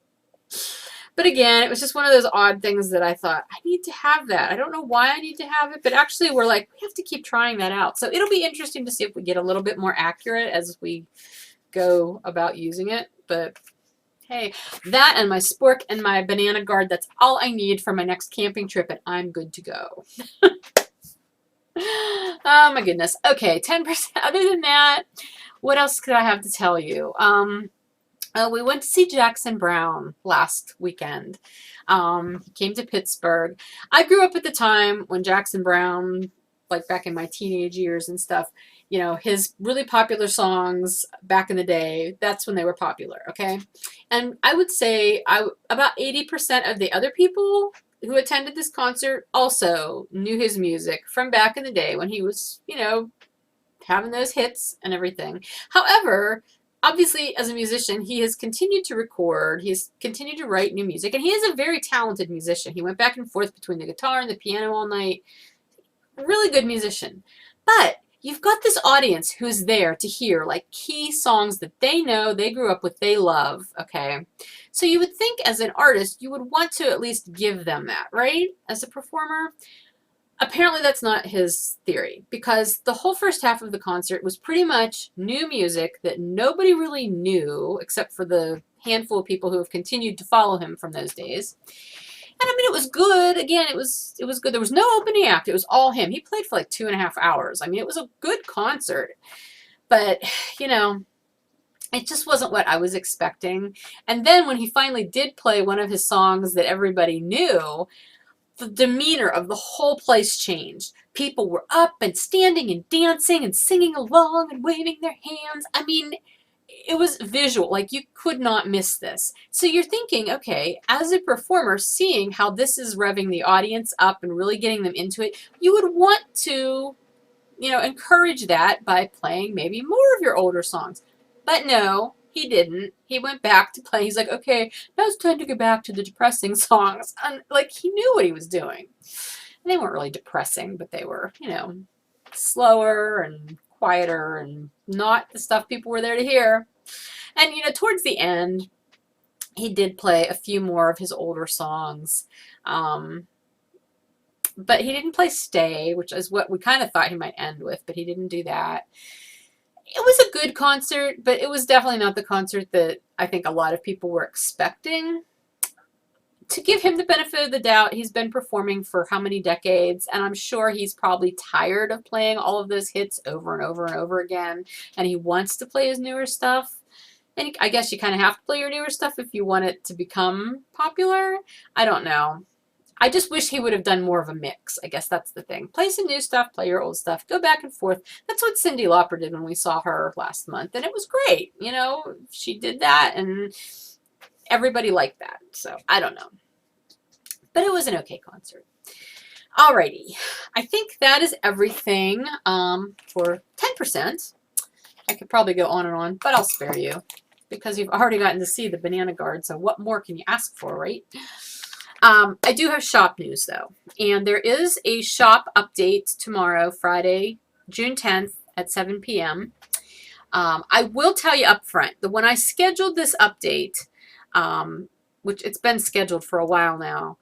But again, it was just one of those odd things that I thought, I need to have that. I don't know why I need to have it, but actually we're like, we have to keep trying that out. So it'll be interesting to see if we get a little bit more accurate as we go about using it. But hey, that and my spork and my banana guard, that's all I need for my next camping trip, and I'm good to go. Oh my goodness. Okay, 10%. Other than that, what else could I have to tell you? We went to see Jackson Browne last weekend. He came to Pittsburgh. I grew up at the time when Jackson Browne, like back in my teenage years and stuff, you know, his really popular songs back in the day, that's when they were popular, okay? And I would say about 80% of the other people who attended this concert also knew his music from back in the day when he was, you know, having those hits and everything. However, obviously, as a musician, he has continued to record. He's continued to write new music, and he is a very talented musician. He went back and forth between the guitar and the piano all night. Really good musician. But you've got this audience who's there to hear like key songs that they know, they grew up with, they love, okay? So you would think as an artist, you would want to at least give them that, right? As a performer. Apparently that's not his theory, because the whole first half of the concert was pretty much new music that nobody really knew except for the handful of people who have continued to follow him from those days. And I mean, it was good. Again, it was good. There was no opening act. It was all him. He played for like 2.5 hours. I mean, it was a good concert. But, you know, it just wasn't what I was expecting. And then when he finally did play one of his songs that everybody knew, the demeanor of the whole place changed. People were up and standing and dancing and singing along and waving their hands. I mean, it was visual. Like, you could not miss this. So you're thinking, okay, as a performer, seeing how this is revving the audience up and really getting them into it, you would want to, you know, encourage that by playing maybe more of your older songs. But no, he didn't. He went back to play. He's like, okay, now it's time to get back to the depressing songs. And like, he knew what he was doing. And they weren't really depressing, but they were, you know, slower and quieter and not the stuff people were there to hear. And, you know, towards the end, he did play a few more of his older songs. But he didn't play Stay, which is what we kind of thought he might end with, but he didn't do that. It was a good concert, but it was definitely not the concert that I think a lot of people were expecting. To give him the benefit of the doubt, he's been performing for how many decades, and I'm sure he's probably tired of playing all of those hits over and over and over again, and he wants to play his newer stuff. And I guess you kind of have to play your newer stuff if you want it to become popular. I don't know. I just wish he would have done more of a mix. I guess that's the thing. Play some new stuff, play your old stuff, go back and forth. That's what Cyndi Lauper did when we saw her last month, and it was great. You know, she did that, and everybody liked that. So, I don't know. But it was an okay concert. Alrighty. I think that is everything for 10%. I could probably go on and on, but I'll spare you because you've already gotten to see the banana guard, so what more can you ask for, right? I do have shop news, though, and there is a shop update tomorrow, Friday, June 10th at 7 p.m. I will tell you up front that when I scheduled this update, which it's been scheduled for a while now,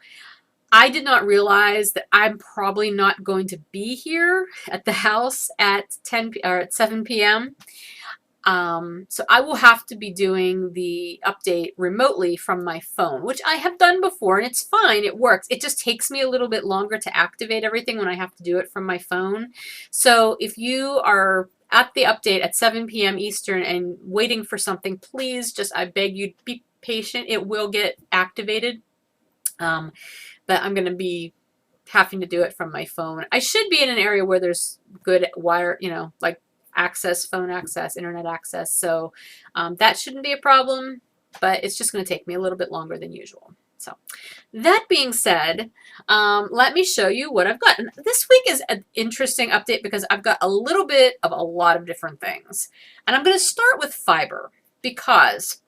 I did not realize that I'm probably not going to be here at the house at 7 p.m. So I will have to be doing the update remotely from my phone, which I have done before, and it's fine. It works. It just takes me a little bit longer to activate everything when I have to do it from my phone. So if you are at the update at 7 p.m. Eastern and waiting for something, please just, I beg you, be patient. It will get activated. But I'm going to be having to do it from my phone. I should be in an area where there's good wire, you know, like access, phone access, internet access. So that shouldn't be a problem, but it's just going to take me a little bit longer than usual. So that being said, let me show you what I've got. And this week is an interesting update because I've got a little bit of a lot of different things. And I'm going to start with fiber because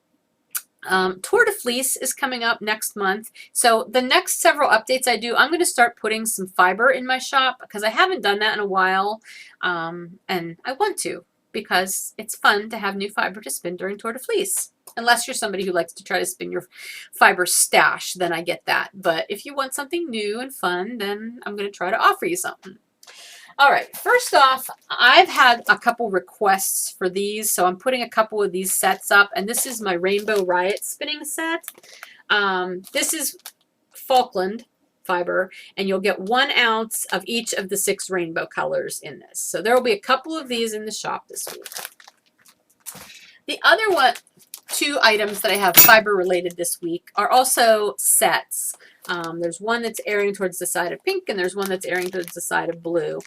Tour de Fleece is coming up next month. So the next several updates I do, I'm going to start putting some fiber in my shop because I haven't done that in a while. And I want to because it's fun to have new fiber to spin during Tour de Fleece. Unless you're somebody who likes to try to spin your fiber stash, then I get that. But if you want something new and fun, then I'm going to try to offer you something. All right, first off, I've had a couple requests for these, so I'm putting a couple of these sets up, and this is my Rainbow Riot spinning set. This is Falkland fiber, and you'll get 1 ounce of each of the 6 rainbow colors in this. So there will be a couple of these in the shop this week. The other 2 items that I have fiber related this week are also sets. There's one that's airing towards the side of pink, and there's one that's airing towards the side of blue.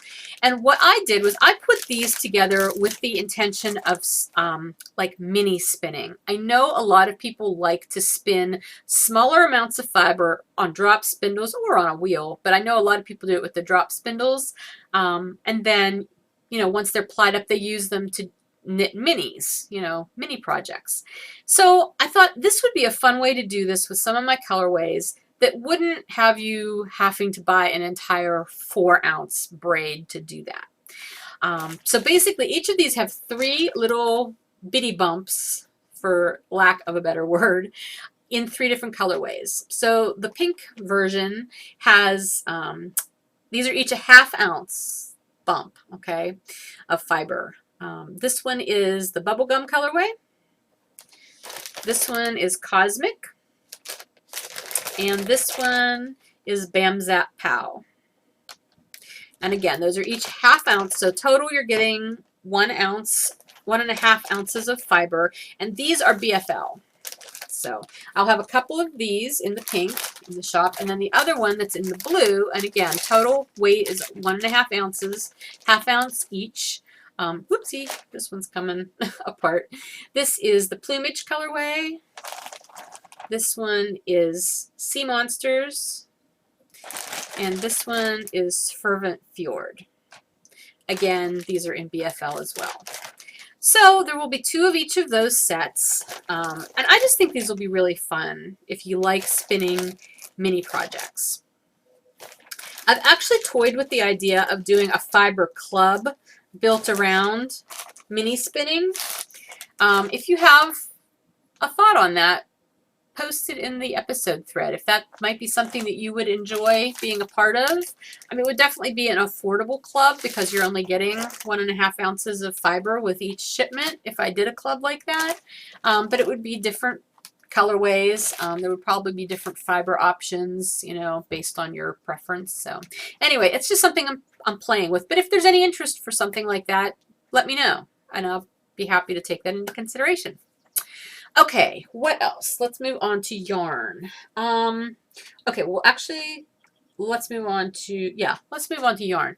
And what I did was I put these together with the intention of like mini spinning. I know a lot of people like to spin smaller amounts of fiber on drop spindles or on a wheel, but I know a lot of people do it with the drop spindles. And then, you know, once they're plied up, they use them to knit minis, you know, mini projects. So I thought this would be a fun way to do this with some of my colorways that wouldn't have you having to buy an entire 4-ounce braid to do that. So basically each of these have 3 little bitty bumps, for lack of a better word, in 3 different colorways. So the pink version has, these are each a 1/2 ounce bump, okay, of fiber. This one is the bubblegum colorway. This one is Cosmic. And this one is Bam Zap Pow. And again, those are each 1/2 ounce. So total you're getting 1 ounce, 1.5 ounces of fiber. And these are BFL. So I'll have a couple of these in the pink in the shop. And then the other one that's in the blue. And again, total weight is 1.5 ounces, 1/2 ounce each. Whoopsie, this one's coming apart. This is the Plumage colorway. This one is Sea Monsters, and this one is Fervent Fjord. Again, these are in BFL as well. So there will be 2 of each of those sets, and I just think these will be really fun if you like spinning mini projects. I've actually toyed with the idea of doing a fiber club built around mini spinning. If you have a thought on that, post it in the episode thread if that might be something that you would enjoy being a part of. I mean, it would definitely be an affordable club because you're only getting 1.5 ounces of fiber with each shipment if I did a club like that. But it would be different colorways. There would probably be different fiber options, you know, based on your preference. So anyway, it's just something I'm playing with. But if there's any interest for something like that, let me know, and I'll be happy to take that into consideration. Okay, what else? Let's move on to yarn. Okay, well, actually, let's move on to yarn.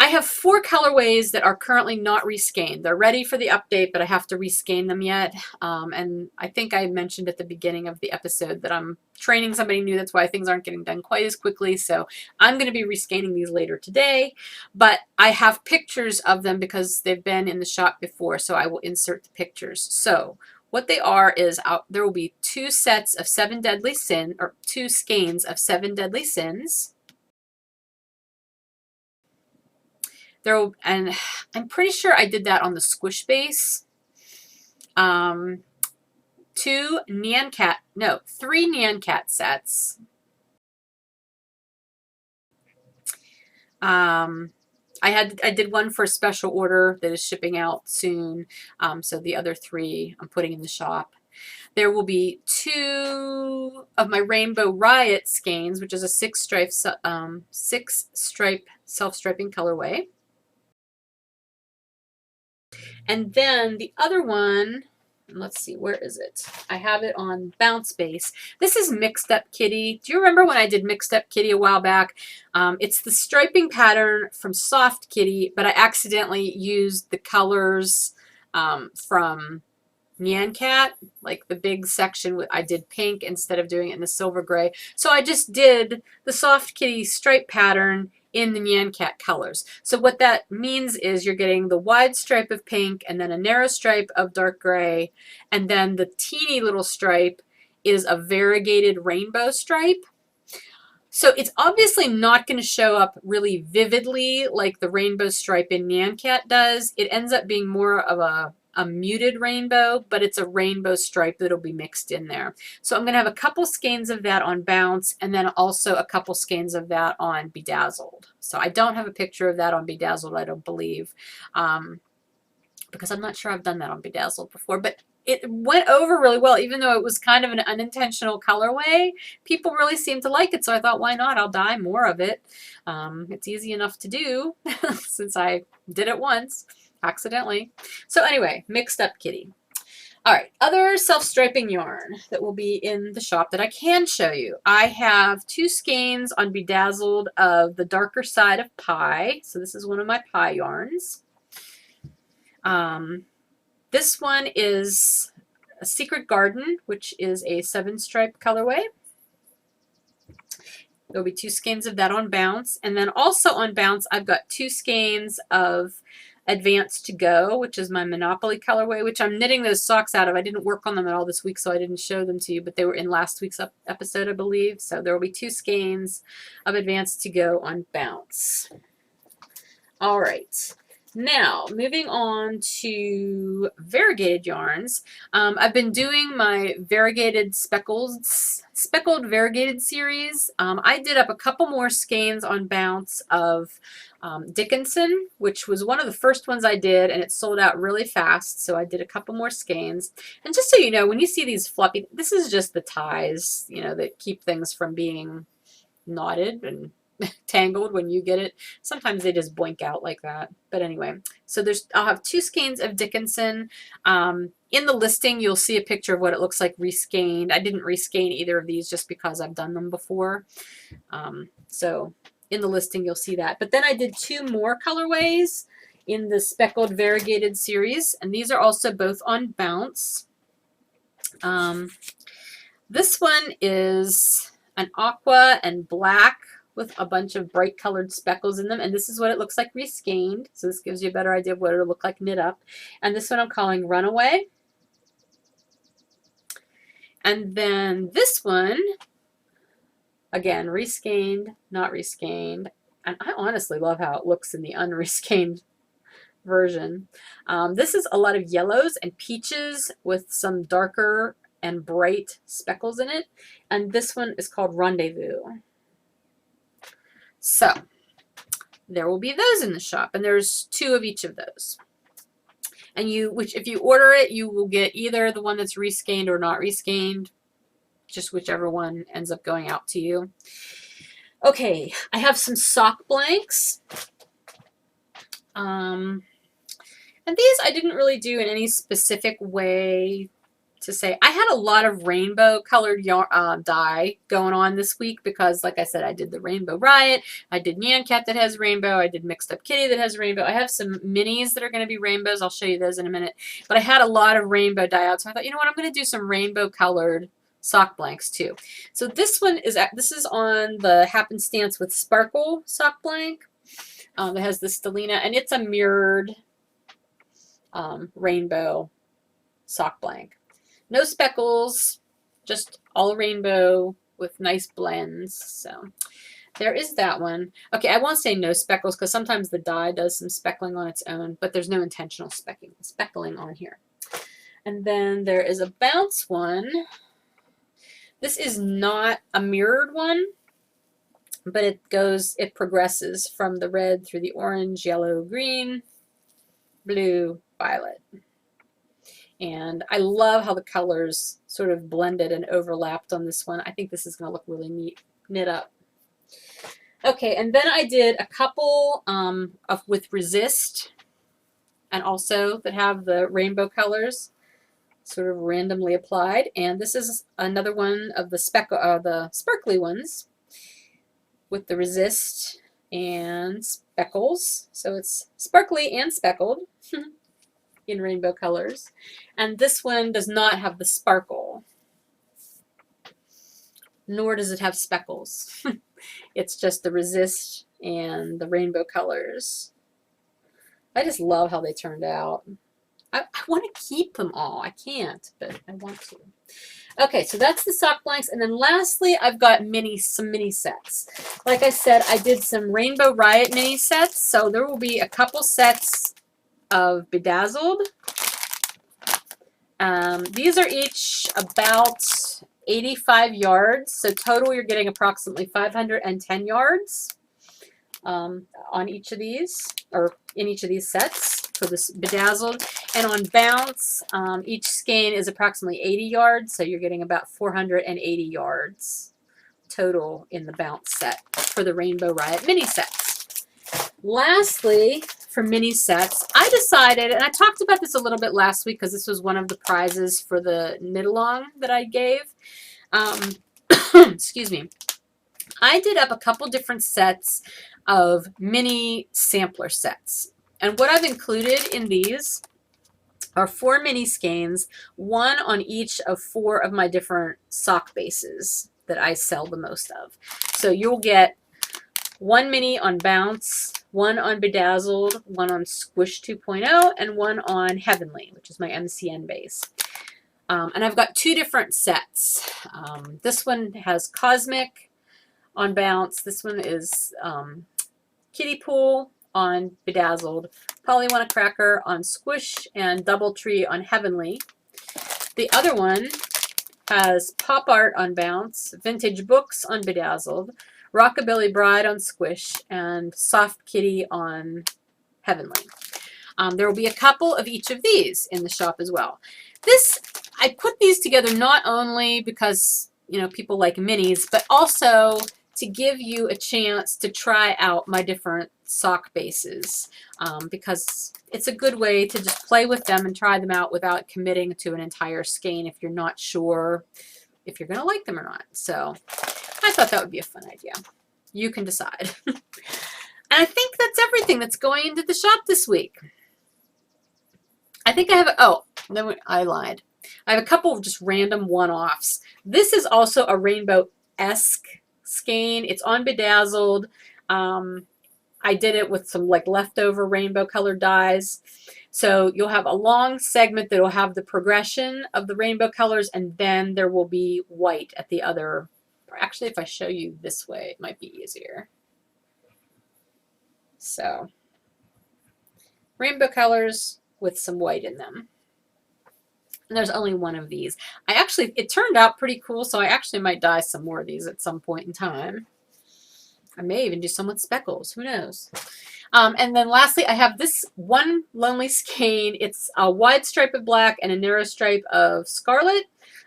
I have 4 colorways that are currently not reskeined. They're ready for the update, but I have to reskein them yet. And I think I mentioned at the beginning of the episode that I'm training somebody new. That's why things aren't getting done quite as quickly. So I'm going to be reskeining these later today. But I have pictures of them because they've been in the shop before, so I will insert the pictures. So what they are is there will be 2 sets of 7 Deadly Sins, or 2 skeins of 7 Deadly Sins. And I'm pretty sure I did that on the squish base. 3 Nyan Cat sets. I did one for a special order that is shipping out soon. So the other 3 I'm putting in the shop. There will be 2 of my Rainbow Riot skeins, which is a 6-stripe self-striping colorway. And then the other one, let's see, where is it? I have it on Bounce Base. This is Mixed Up Kitty. Do you remember when I did Mixed Up Kitty a while back? It's the striping pattern from Soft Kitty, but I accidentally used the colors from Nyan Cat, like the big section. I did pink instead of doing it in the silver gray. So I just did the Soft Kitty stripe pattern in the Nyan Cat colors. So what that means is you're getting the wide stripe of pink and then a narrow stripe of dark gray, and then the teeny little stripe is a variegated rainbow stripe. So it's obviously not going to show up really vividly like the rainbow stripe in Nyan Cat does. It ends up being more of a muted rainbow, but it's a rainbow stripe that'll be mixed in there. So I'm going to have a couple skeins of that on Bounce, and then also a couple skeins of that on Bedazzled. So I don't have a picture of that on Bedazzled, I don't believe, because I'm not sure I've done that on Bedazzled before, but it went over really well, even though it was kind of an unintentional colorway. People really seemed to like it, so I thought, why not? I'll dye more of it. It's easy enough to do since I did it once accidentally. So anyway, Mixed Up Kitty. All right, other self-striping yarn that will be in the shop that I can show you. I have 2 skeins on Bedazzled of the darker side of Pie. So this is one of my Pie yarns. This one is a Secret Garden, which is a 7-stripe colorway. There'll be 2 skeins of that on Bounce. And then also on Bounce, I've got 2 skeins of Advance to Go, which is my Monopoly colorway, which I'm knitting those socks out of. I didn't work on them at all this week, so I didn't show them to you, but they were in last week's episode, I believe. So there will be 2 skeins of Advance to Go on Bounce. All right. Now, moving on to variegated yarns. I've been doing my variegated speckled variegated series. I did up a couple more skeins on Bounce of Dickinson, which was one of the first ones I did, and it sold out really fast, so I did a couple more skeins. And just so you know, when you see these fluffy, this is just the ties, you know, that keep things from being knotted and tangled when you get it. Sometimes they just boink out like that. But anyway, so I'll have 2 skeins of Dickinson. In the listing, you'll see a picture of what it looks like reskeined. I didn't reskein either of these just because I've done them before. So in the listing, you'll see that. But then I did 2 more colorways in the Speckled Variegated series, and these are also both on Bounce. This one is an aqua and black with a bunch of bright colored speckles in them, and this is what it looks like reskeined. So this gives you a better idea of what it'll look like knit up. And this one I'm calling Runaway. And then this one, again, reskeined, not reskeined. And I honestly love how it looks in the unreskeined version. This is a lot of yellows and peaches with some darker and bright speckles in it. And this one is called Rendezvous. So there will be those in the shop, and there's 2 of each of those. And if you order it, you will get either the one that's reskeined or not reskeined, just whichever one ends up going out to you. Okay, I have some sock blanks. And these I didn't really do in any specific way to say. I had a lot of rainbow colored dye going on this week because, like I said, I did the Rainbow Riot, I did Nyan Cat that has rainbow, I did Mixed Up Kitty that has rainbow. I have some minis that are going to be rainbows. I'll show you those in a minute. But I had a lot of rainbow dye out, so I thought, you know what, I'm going to do some rainbow colored sock blanks too. So this is on the Happenstance with Sparkle sock blank. It has the Stellina, and it's a mirrored rainbow sock blank. No speckles, just all rainbow with nice blends. So there is that one. Okay, I won't say no speckles because sometimes the dye does some speckling on its own, but there's no intentional speckling on here. And then there is a Bounce one. This is not a mirrored one, but it progresses from the red through the orange, yellow, green, blue, violet. And I love how the colors sort of blended and overlapped on this one. I think this is going to look really neat knit up. Okay, and then I did a couple with Resist, and also that have the rainbow colors sort of randomly applied. And this is another one of the sparkly ones with the Resist and speckles. So it's sparkly and speckled in rainbow colors. And this one does not have the sparkle, nor does it have speckles. It's just the Resist and the rainbow colors. I just love how they turned out. I want to keep them all. I can't, but I want to. Okay, so that's the sock blanks. And then lastly, I've got some mini sets. Like I said, I did some Rainbow Riot mini sets. So there will be a couple sets of Bedazzled. These are each about 85 yards. So total, you're getting approximately 510 yards on each of these, or in each of these sets for this Bedazzled. And on Bounce, each skein is approximately 80 yards, so you're getting about 480 yards total in the Bounce set for the Rainbow Riot mini sets. Lastly, for mini sets, I decided, and I talked about this a little bit last week because this was one of the prizes for the knit-along that I gave. Excuse me. I did up a couple different sets of mini sampler sets. And what I've included in these are 4 mini skeins, one on each of 4 of my different sock bases that I sell the most of. So you'll get 1 mini on Bounce, 1 on Bedazzled, 1 on Squish 2.0, and 1 on Heavenly, which is my MCN base. And I've got 2 different sets. This one has Cosmic on Bounce. This one is Kiddie Pool on Bedazzled, Polywana Cracker on Squish, and Doubletree on Heavenly. The other one has Pop Art on Bounce, Vintage Books on Bedazzled, Rockabilly Bride on Squish, and Soft Kitty on Heavenly. There will be a couple of each of these in the shop as well. I put these together not only because, you know, people like minis, but also to give you a chance to try out my different sock bases, because it's a good way to just play with them and try them out without committing to an entire skein if you're not sure if you're going to like them or not. So I thought that would be a fun idea. You can decide. And I think that's everything that's going into the shop this week. I think I have, I lied. I have a couple of just random one-offs. This is also a rainbow-esque skein. It's on Bedazzled. I did it with some like leftover rainbow colored dyes. So you'll have a long segment that will have the progression of the rainbow colors, and then there will be white at the other. Actually, if I show you this way, it might be easier. So rainbow colors with some white in them. And there's only one of these. It turned out pretty cool, so I actually might dye some more of these at some point in time. I may even do some with speckles. Who knows? And then lastly, I have this one lonely skein. It's a wide stripe of black and a narrow stripe of scarlet.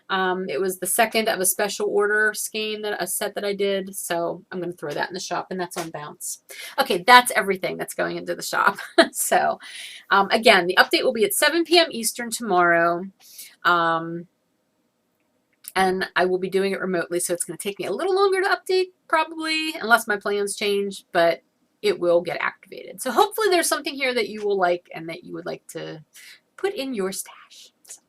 It was the second of a special order skein, a set that I did. So I'm going to throw that in the shop, and that's on Bounce. Okay, that's everything that's going into the shop. So again, the update will be at 7 p.m. Eastern tomorrow. And I will be doing it remotely, so it's going to take me a little longer to update, probably, unless my plans change, but it will get activated. So hopefully there's something here that you will like and that you would like to put in your stash. So,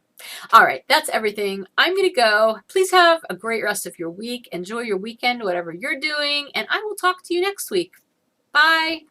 all right, that's everything. I'm going to go. Please have a great rest of your week. Enjoy your weekend, whatever you're doing, and I will talk to you next week. Bye.